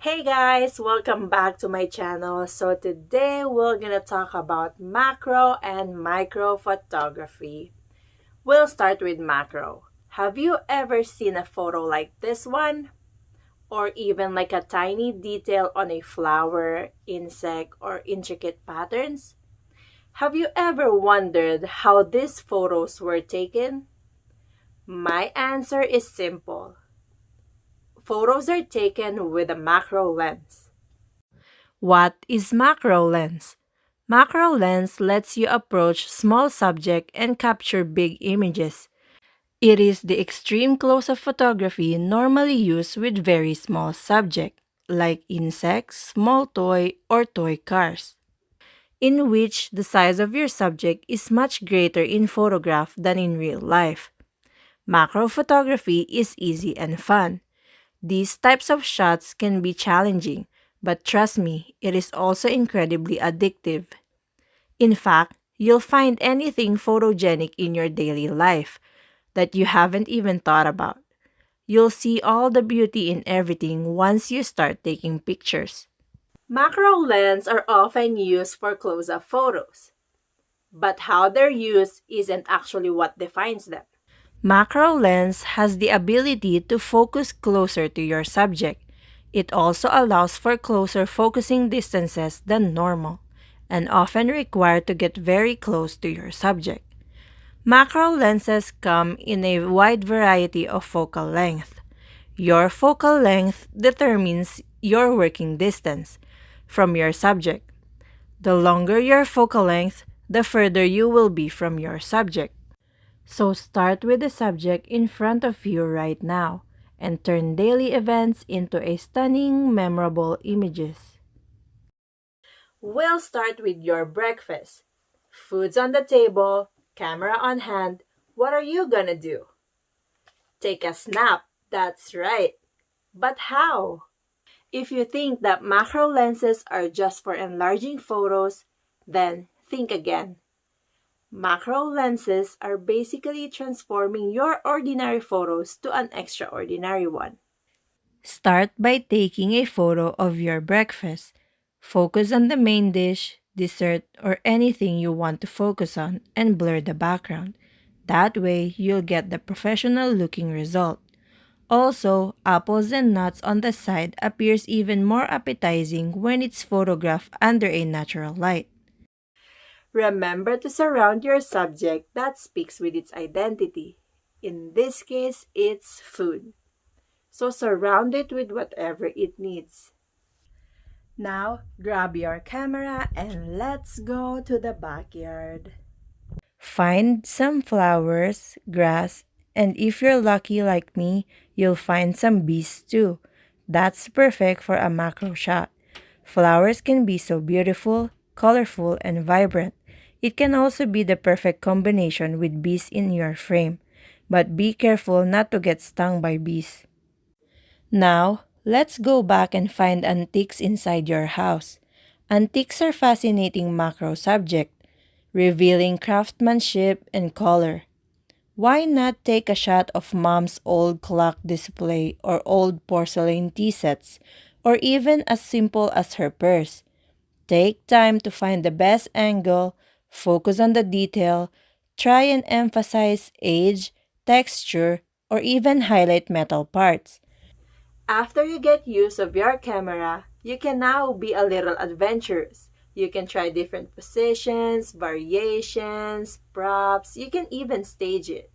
Hey guys, welcome back to my channel. So today we're gonna talk about macro and micro photography. We'll start with macro. Have you ever seen a photo like this one? Or even like a tiny detail on a flower, insect, or intricate patterns? Have you ever wondered how these photos were taken? My answer is simple. Photos are taken with a macro lens. What is macro lens? Macro lens lets you approach small subject and capture big images. It is the extreme close-up photography normally used with very small subject, like insects, small toy, or toy cars, in which the size of your subject is much greater in photograph than in real life. Macro photography is easy and fun. These types of shots can be challenging, but trust me, it is also incredibly addictive. In fact, you'll find anything photogenic in your daily life that you haven't even thought about. You'll see all the beauty in everything once you start taking pictures. Macro lens are often used for close-up photos, but how they're used isn't actually what defines them. Macro lens has the ability to focus closer to your subject. It also allows for closer focusing distances than normal, and often require to get very close to your subject. Macro lenses come in a wide variety of focal length. Your focal length determines your working distance from your subject. The longer your focal length, the further you will be from your subject. So start with the subject in front of you right now and turn daily events into a stunning, memorable images. We'll start with your breakfast. Food's on the table, camera on hand. What are you gonna do? Take a snap. That's right. But how? If you think that macro lenses are just for enlarging photos, then think again. Macro lenses are basically transforming your ordinary photos to an extraordinary one. Start by taking a photo of your breakfast. Focus on the main dish, dessert, or anything you want to focus on and blur the background. That way, you'll get the professional looking result. Also, apples and nuts on the side appears even more appetizing when it's photographed under a natural light. Remember to surround your subject that speaks with its identity. In this case, it's food. So surround it with whatever it needs. Now, grab your camera and let's go to the backyard. Find some flowers, grass, and if you're lucky like me, you'll find some bees too. That's perfect for a macro shot. Flowers can be so beautiful, colorful, and vibrant. It can also be the perfect combination with bees in your frame. But be careful not to get stung by bees. Now, let's go back and find antiques inside your house. Antiques are fascinating macro subject, revealing craftsmanship and color. Why not take a shot of mom's old clock display or old porcelain tea sets, or even as simple as her purse? Take time to find the best angle, focus on the detail, try and emphasize age, texture, or even highlight metal parts. After you get use of your camera, you can now be a little adventurous. You can try different positions, variations, props. You can even stage it.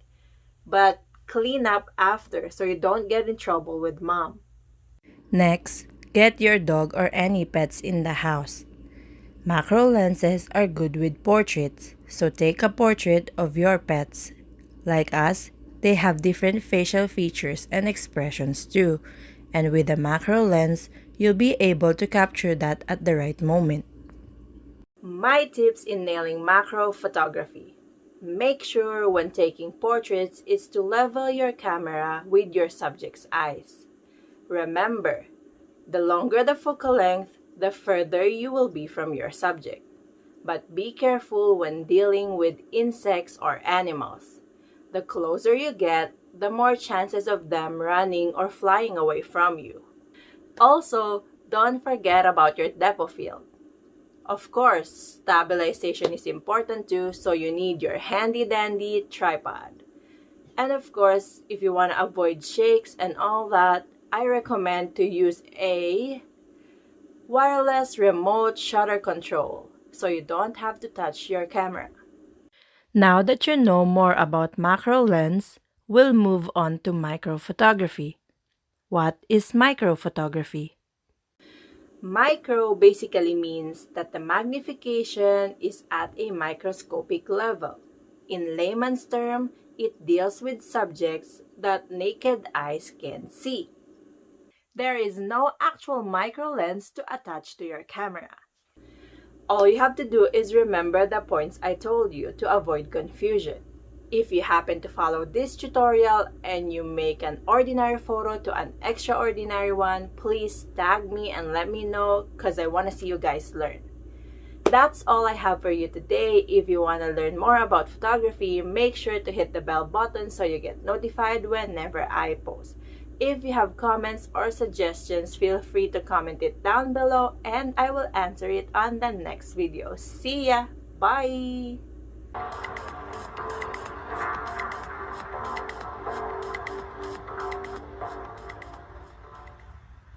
But clean up after so you don't get in trouble with mom. Next, get your dog or any pets in the house. Macro lenses are good with portraits, so take a portrait of your pets. Like us, they have different facial features and expressions too, and with a macro lens, you'll be able to capture that at the right moment. My tips in nailing macro photography. Make sure when taking portraits is to level your camera with your subject's eyes. Remember, the longer the focal length, the further you will be from your subject. But be careful when dealing with insects or animals. The closer you get, the more chances of them running or flying away from you. Also, Don't forget about your depth of field. Of course, stabilization is important too, so you need your handy dandy tripod. And of course, if you want to avoid shakes and all that, I recommend to use a wireless remote shutter control so you don't have to touch your camera. Now that you know more about macro lens, we'll move on to micro photography. What is micro photography? Micro basically means that the magnification is at a microscopic level. In layman's term, it deals with subjects that naked eyes can see. There is no actual micro lens to attach to your camera. All you have to do is remember the points I told you to avoid confusion. If you happen to follow this tutorial and you make an ordinary photo to an extraordinary one, please tag me and let me know because I want to see you guys learn. That's all I have for you today. If you want to learn more about photography, make sure to hit the bell button so you get notified whenever I post. If you have comments or suggestions, feel free to comment it down below and I will answer it on the next video. See ya! Bye!